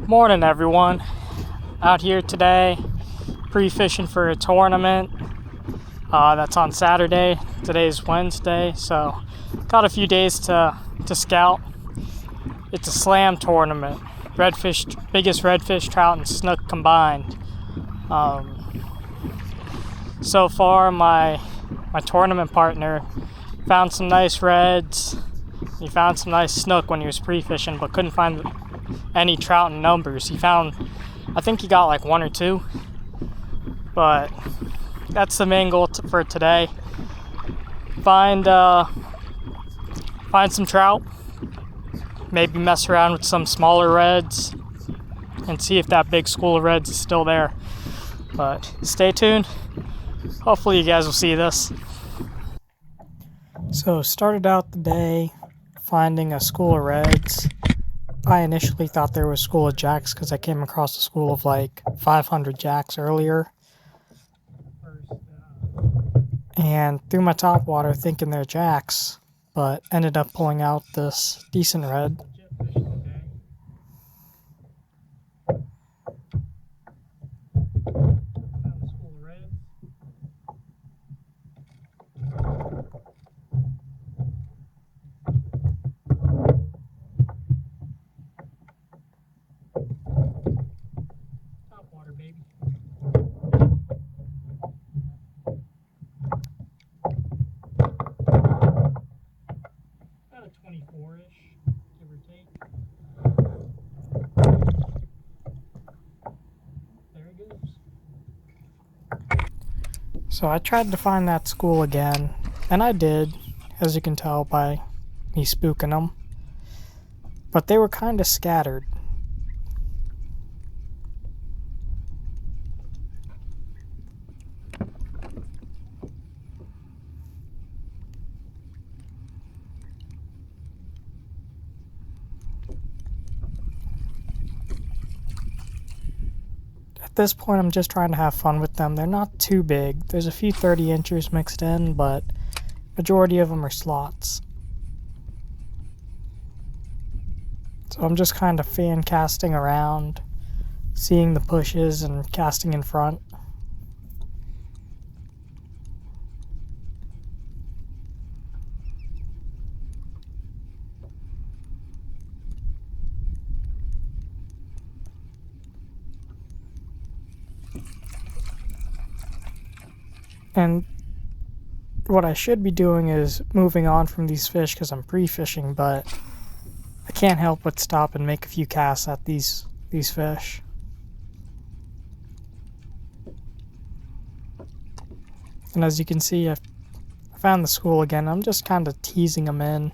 Morning everyone, out here today pre-fishing for a tournament that's on Saturday. Today's Wednesday, so got a few days to scout. It's a slam tournament, redfish, biggest redfish, trout, and snook combined. So far my tournament partner found some nice reds. He found some nice snook when he was pre-fishing, but couldn't find any trout in numbers. I think he got like one or two, but that's the main goal for today. Find some trout, maybe mess around with some smaller reds and see if that big school of reds is still there. But stay tuned, hopefully you guys will see this. So started out the day finding a school of reds. I initially thought there was a school of jacks because I came across a school of like 500 jacks earlier. And threw my top water thinking they're jacks, but ended up pulling out this decent red. About a 24-ish, give or take. There it goes. So I tried to find that school again, and I did, as you can tell by me spooking them. But they were kind of scattered. At this point, I'm just trying to have fun with them. They're not too big. There's a few 30-inchers mixed in, but majority of them are slots. So I'm just kind of fan casting around, seeing the pushes and casting in front. And what I should be doing is moving on from these fish because I'm pre-fishing, but I can't help but stop and make a few casts at these fish. And as you can see, I found the school again. I'm just kind of teasing them in.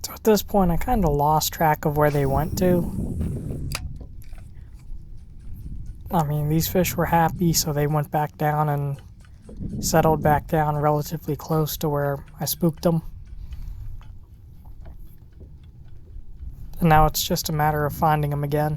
So at this point, I kind of lost track of where they went to. I mean, these fish were happy, so they went back down and settled back down relatively close to where I spooked them. And now it's just a matter of finding them again.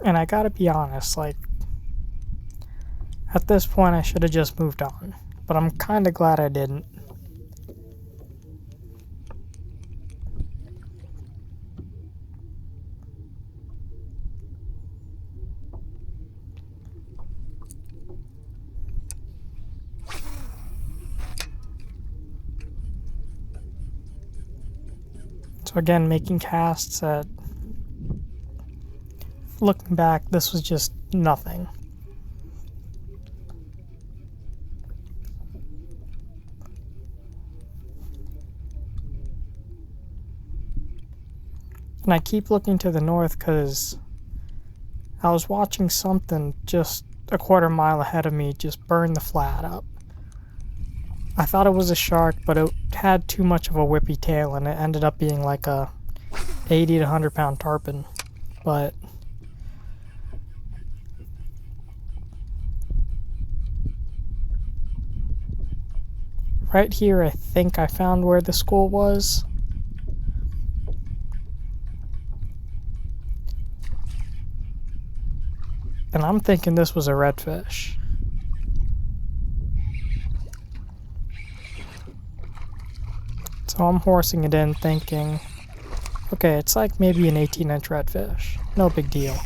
And I gotta be honest, like, at this point I should have just moved on. But I'm kinda glad I didn't. So again, making casts that, looking back, this was just nothing. And I keep looking to the north because I was watching something just a quarter mile ahead of me just burn the flat up. I thought it was a shark, but it had too much of a whippy tail and it ended up being like a 80 to 100 pound tarpon. But right here, I think I found where the school was. And I'm thinking this was a redfish. So I'm horsing it in thinking, okay, it's like maybe an 18-inch redfish. No big deal.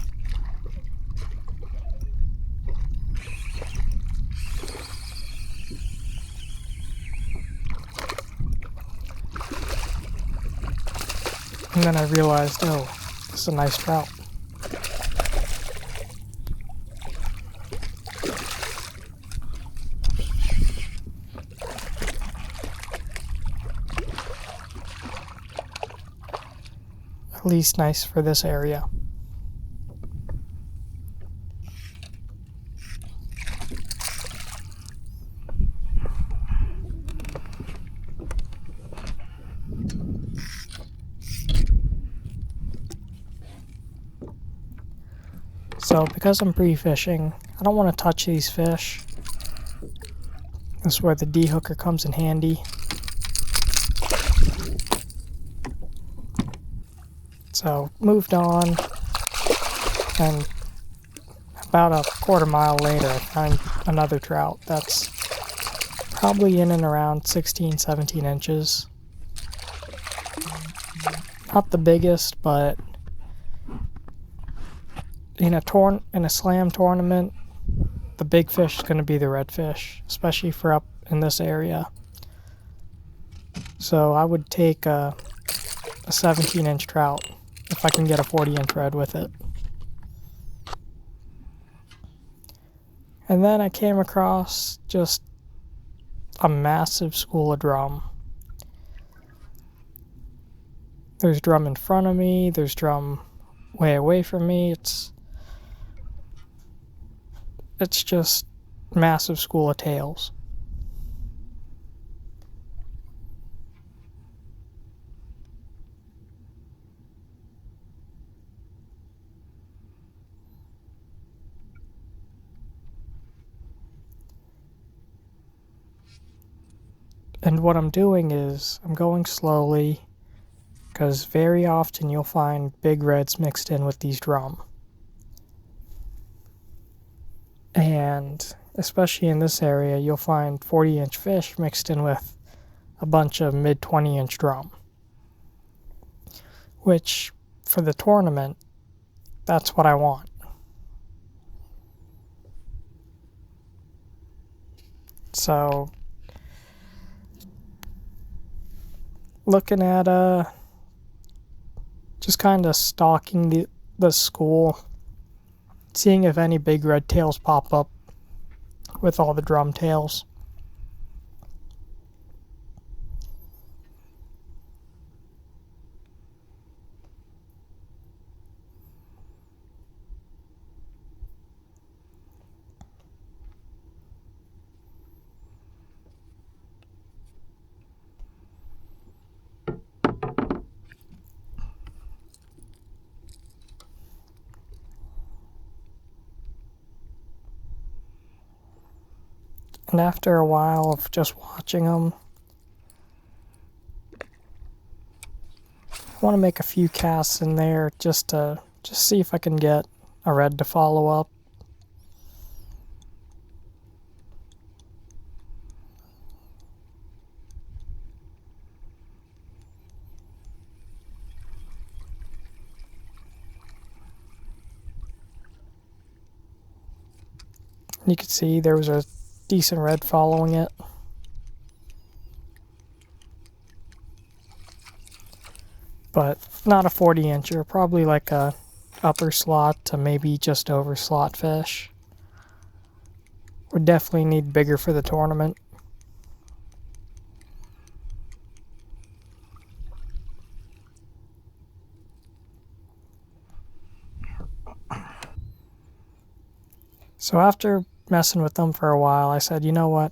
And then I realized, oh, this is a nice trout. At least nice for this area. So because I'm pre-fishing, I don't want to touch these fish. This is where the D-hooker comes in handy. So moved on, and about a quarter mile later I find another trout that's probably in and around 16, 17 inches. Not the biggest, but in a slam tournament, the big fish is going to be the redfish, especially for up in this area. So I would take a 17-inch trout if I can get a 40-inch red with it. And then I came across just a massive school of drum. There's drum in front of me, there's drum way away from me. It's just massive school of tails. And what I'm doing is I'm going slowly, because very often you'll find big reds mixed in with these drum. And especially in this area, you'll find 40-inch fish mixed in with a bunch of mid 20-inch drum. Which, for the tournament, that's what I want. So, looking at just kind of stalking the school, seeing if any big red tails pop up with all the drum tails. And after a while of just watching them, I want to make a few casts in there just see if I can get a red to follow up. You can see there was a decent red following it. but not a 40-incher, probably like a upper slot to maybe just over slot fish. Would definitely need bigger for the tournament. So after messing with them for a while, I said, you know what?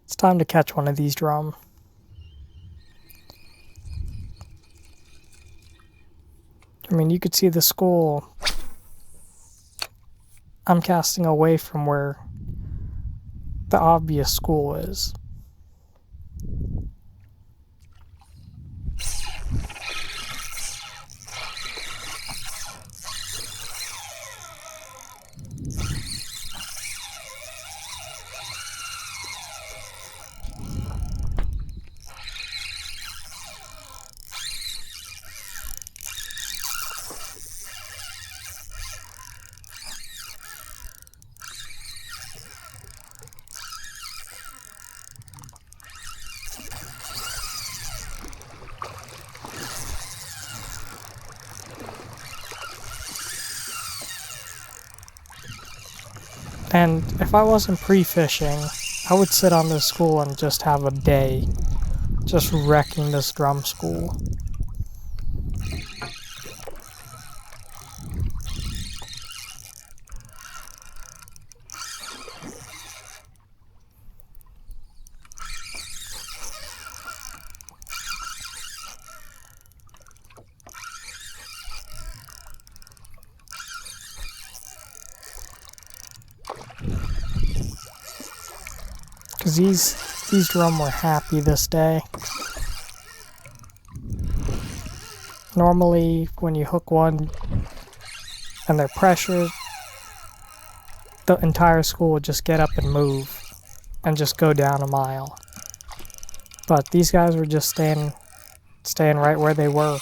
It's time to catch one of these drum. I mean, you could see the school. I'm casting away from where the obvious school is. And if I wasn't pre-fishing, I would sit on this school and just have a day just wrecking this drum school. Because these drum were happy this day. Normally, when you hook one and they're pressured, the entire school would just get up and move and just go down a mile. But these guys were just staying right where they were.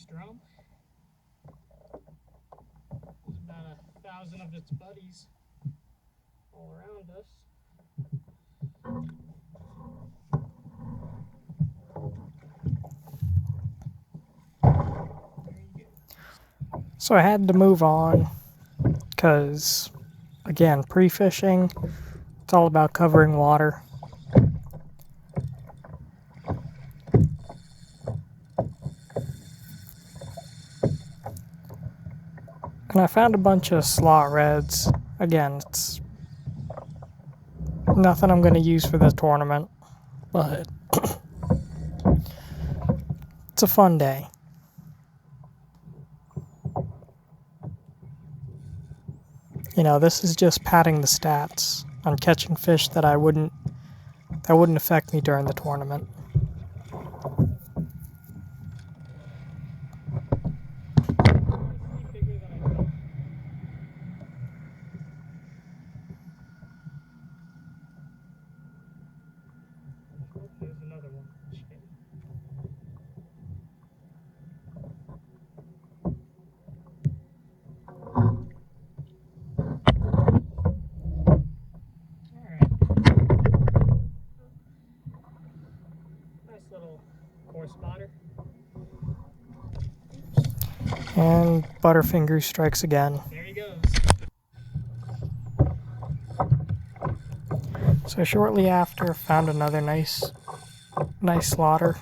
Drum. There's about 1,000 of its buddies all around us. So I had to move on because, again, pre-fishing, it's all about covering water. And I found a bunch of slot reds. Again, it's nothing I'm going to use for this tournament, but it's a fun day. You know, this is just padding the stats on catching fish that wouldn't affect me during the tournament. And Butterfinger strikes again. There he goes. So shortly after, found another nice slaughter.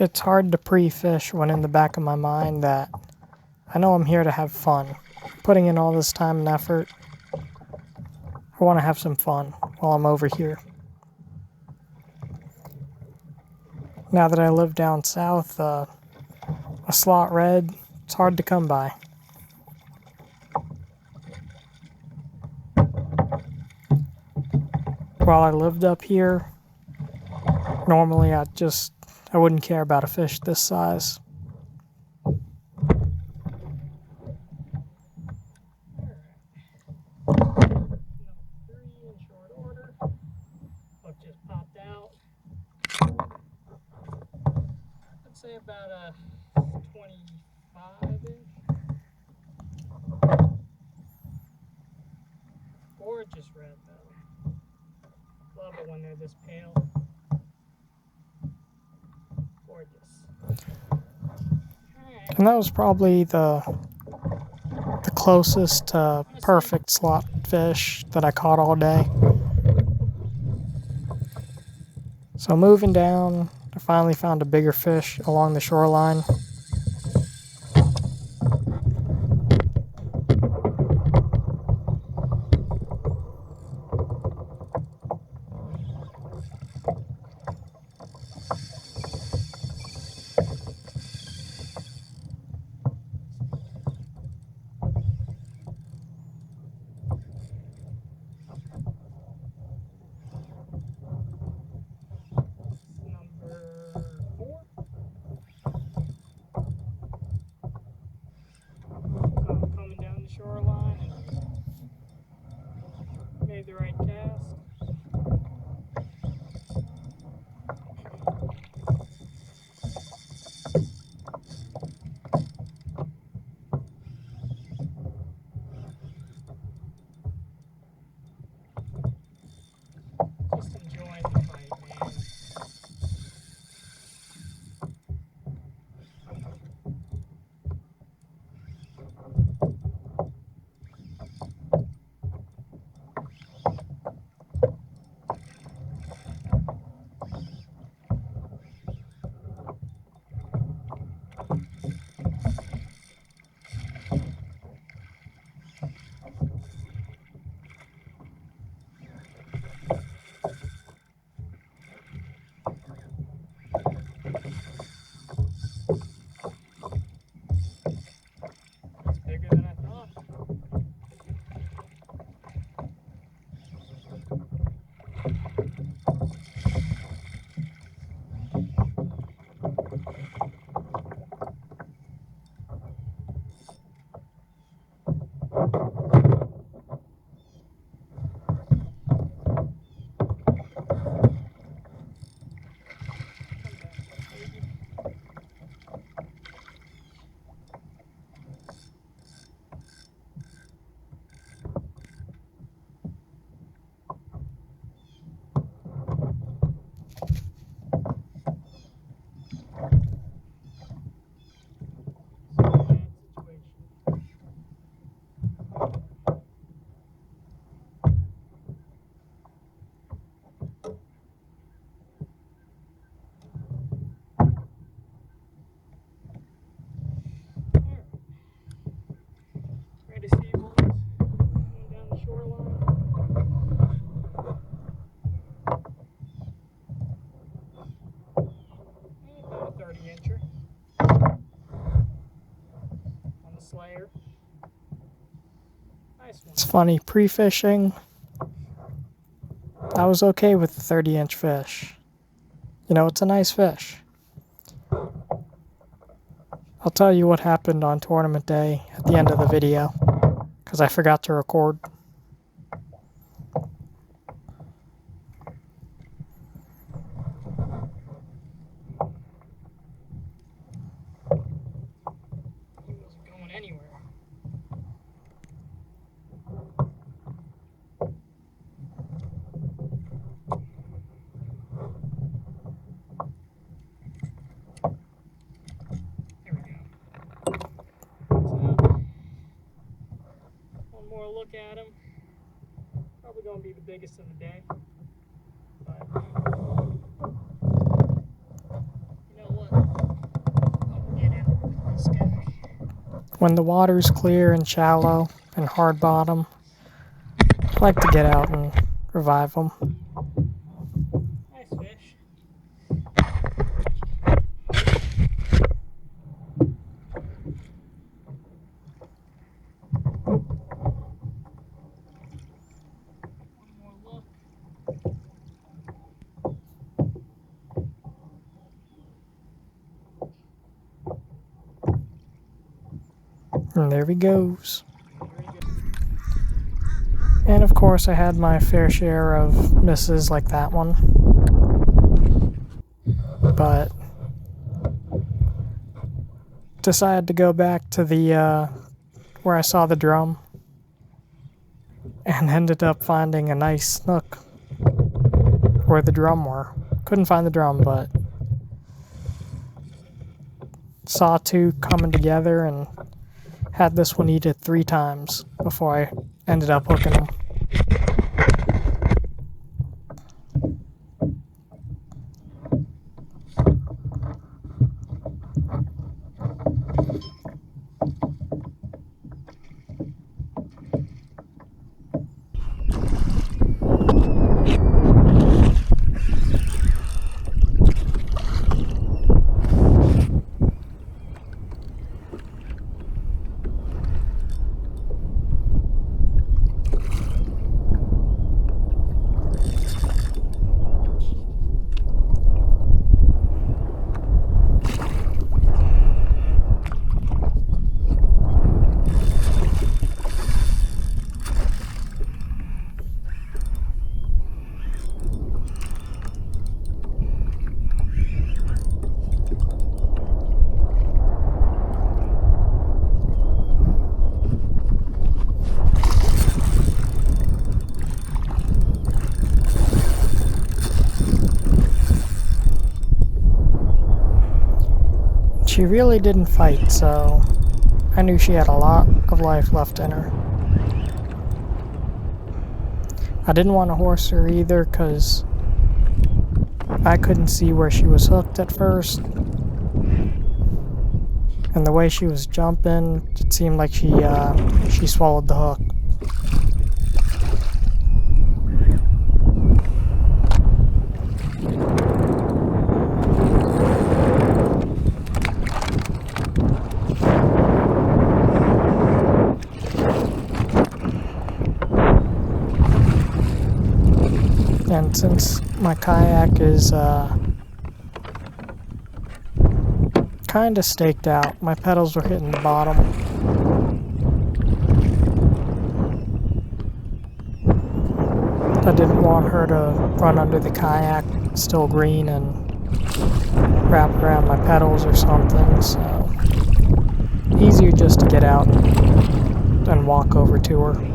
It's hard to pre-fish when in the back of my mind that I know I'm here to have fun. Putting in all this time and effort, I want to have some fun while I'm over here. Now that I live down south, a slot red, it's hard to come by. While I lived up here, normally I wouldn't care about a fish this size. Just popped out. I'd say about a 25-inch. Gorgeous red though. Love it when they're this pale. Gorgeous. And that was probably the closest to perfect slot fish that I caught all day. So moving down, I finally found a bigger fish along the shoreline. Coming down the shoreline and made the right cast. Just enjoying the fight, man. It's bigger than I thought. Ready to see you boys going down the shoreline. About a 30-incher on the Slayer. Nice one. It's funny, pre-fishing, I was okay with the 30-inch fish. You know, it's a nice fish. I'll tell you what happened on tournament day at the end of the video, because I forgot to record. look at him. Probably going to be the biggest of the day. But you know what? I'll get out with this guy. When the water's clear and shallow and hard bottom, I like to get out and revive them. Nice fish. One more look. And there he goes. And of course I had my fair share of misses like that one. But decided to go back to the where I saw the drum and ended up finding a nice snook where the drum were. Couldn't find the drum, but saw two coming together and had this one eat it 3 times before I ended up hooking them. She really didn't fight, so I knew she had a lot of life left in her. I didn't want to horse her either because I couldn't see where she was hooked at first. And the way she was jumping, it seemed like she swallowed the hook. And since my kayak is kind of staked out, my pedals were hitting the bottom. I didn't want her to run under the kayak, still green, and wrap around my pedals or something, so easier just to get out and walk over to her.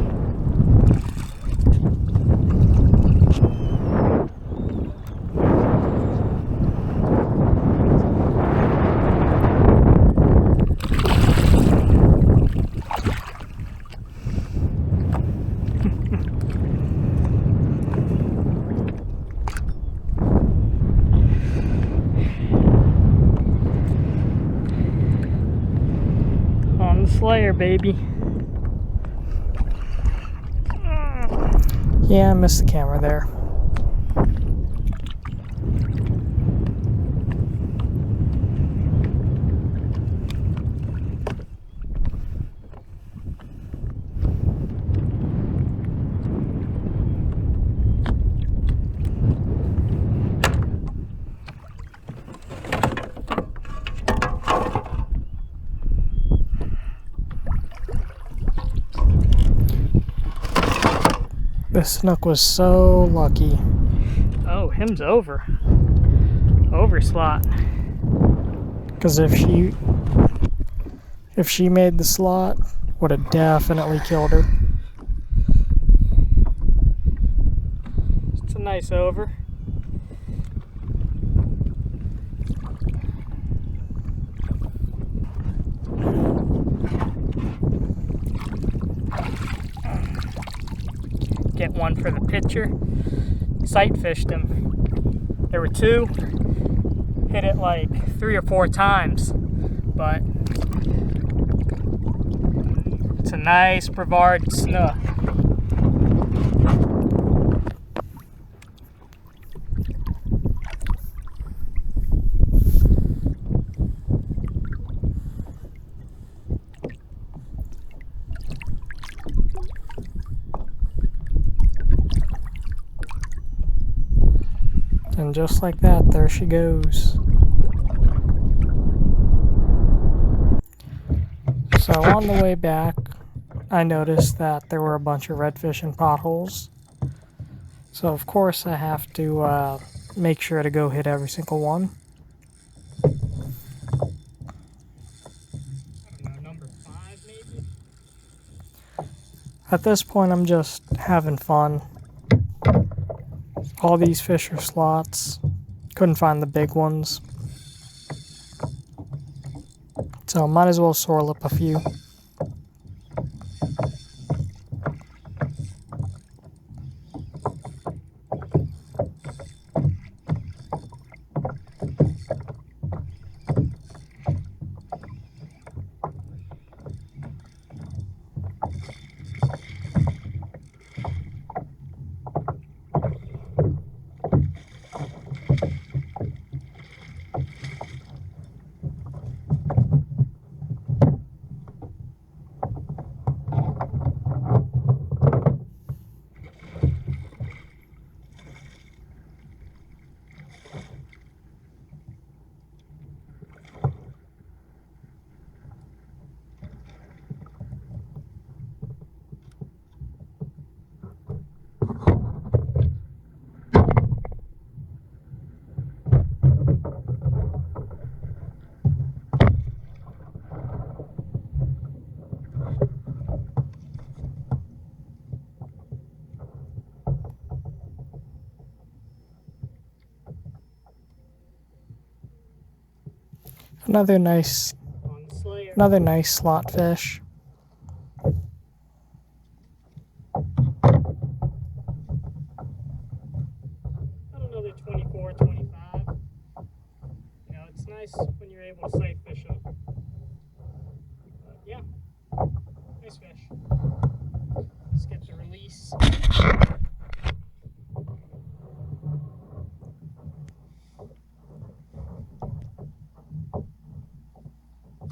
Slayer, baby. Yeah, I missed the camera there. This snook was so lucky. Oh, him's over. Over slot. Because if she made the slot, would have definitely killed her. It's a nice over. one for the picture. Sight fished him. There were two. Hit it like 3 or 4 times, but it's a nice Brevard snook. And just like that, there she goes. So on the way back, I noticed that there were a bunch of redfish in potholes. So of course I have to make sure to go hit every single one. I don't know, number 5 maybe? At this point I'm just having fun. All these fish are slots. Couldn't find the big ones. So might as well soil up a few. Another nice slot fish. Another 24, 25. You know, it's nice when you're able to sight fish them. But yeah, nice fish. Let's get the release.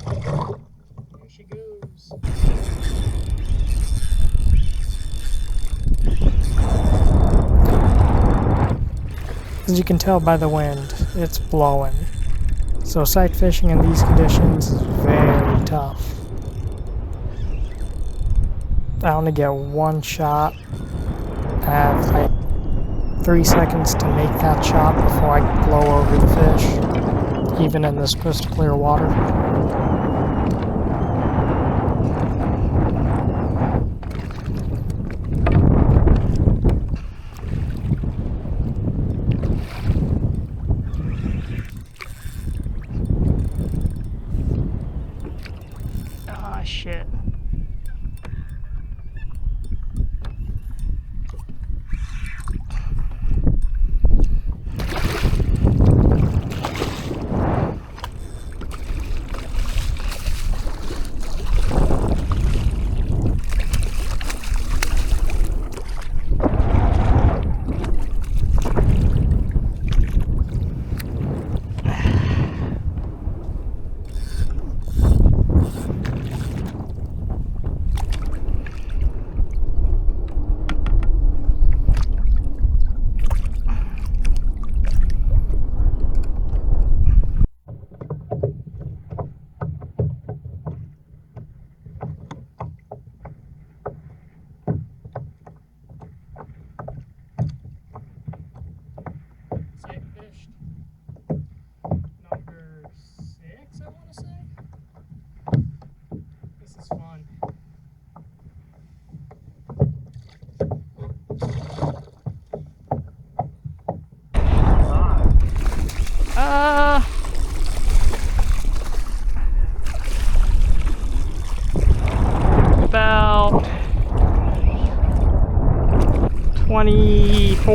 There she goes. As you can tell by the wind, it's blowing. So sight fishing in these conditions is very tough. I only get one shot. I have like 3 seconds to make that shot before I blow over the fish, even in this crystal clear water. Ah, shit.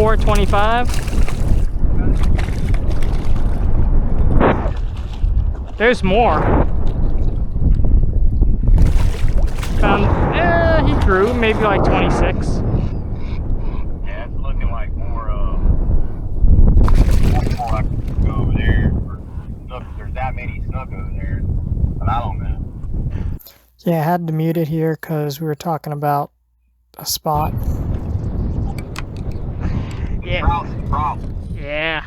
24, 25. There's more. Found, he grew maybe like 26. Yeah, it's looking like more I can go over there. Snook, there's that many snook over there, but I don't know. Yeah, I had to mute it here because we were talking about a spot. Yeah. Trout's the problem. Yeah.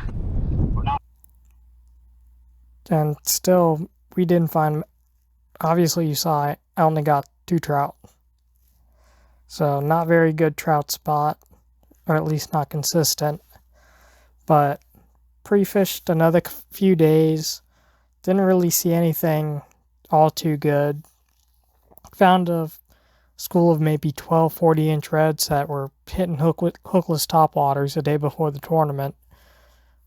We're not. And still, we didn't find. Obviously, you saw I only got 2 trout. So, not very good trout spot, or at least not consistent. But pre-fished another few days. Didn't really see anything all too good. Found a school of maybe 12 40-inch reds that were hitting hookless topwaters the day before the tournament.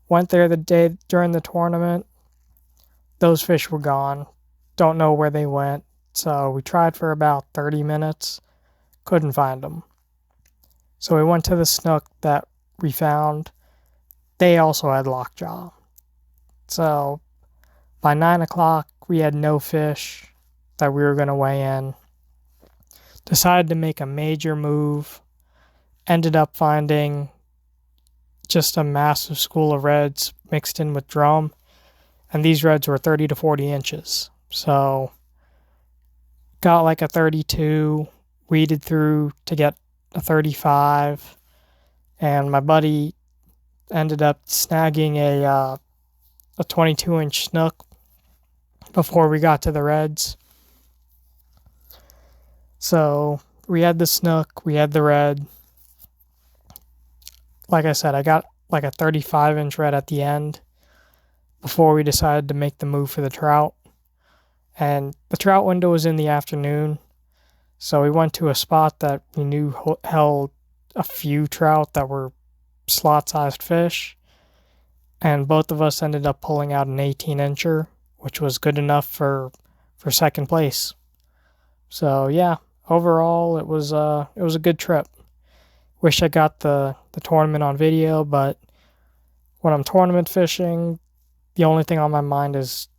Went there the day during the tournament. Those fish were gone. Don't know where they went. So we tried for about 30 minutes. Couldn't find them. So we went to the Snook that we found. They also had lockjaw. So by 9 o'clock, we had no fish that we were going to weigh in. Decided to make a major move. Ended up finding just a massive school of reds mixed in with drum. And these reds were 30 to 40 inches. So got like a 32, weeded through to get a 35. And my buddy ended up snagging a 22-inch snook before we got to the reds. So we had the snook, we had the red. Like I said, I got like a 35-inch red at the end before we decided to make the move for the trout. And the trout window was in the afternoon, so we went to a spot that we knew held a few trout that were slot-sized fish, and both of us ended up pulling out an 18-incher, which was good enough for second place. So yeah, overall it was a good trip. Wish I got the tournament on video, but when I'm tournament fishing, the only thing on my mind is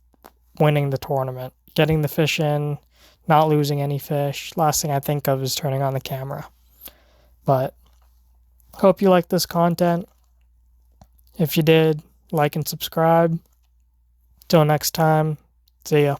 winning the tournament, getting the fish in, not losing any fish. Last thing I think of is turning on the camera. But hope you like this content. If you did, like and subscribe. Till next time, see ya.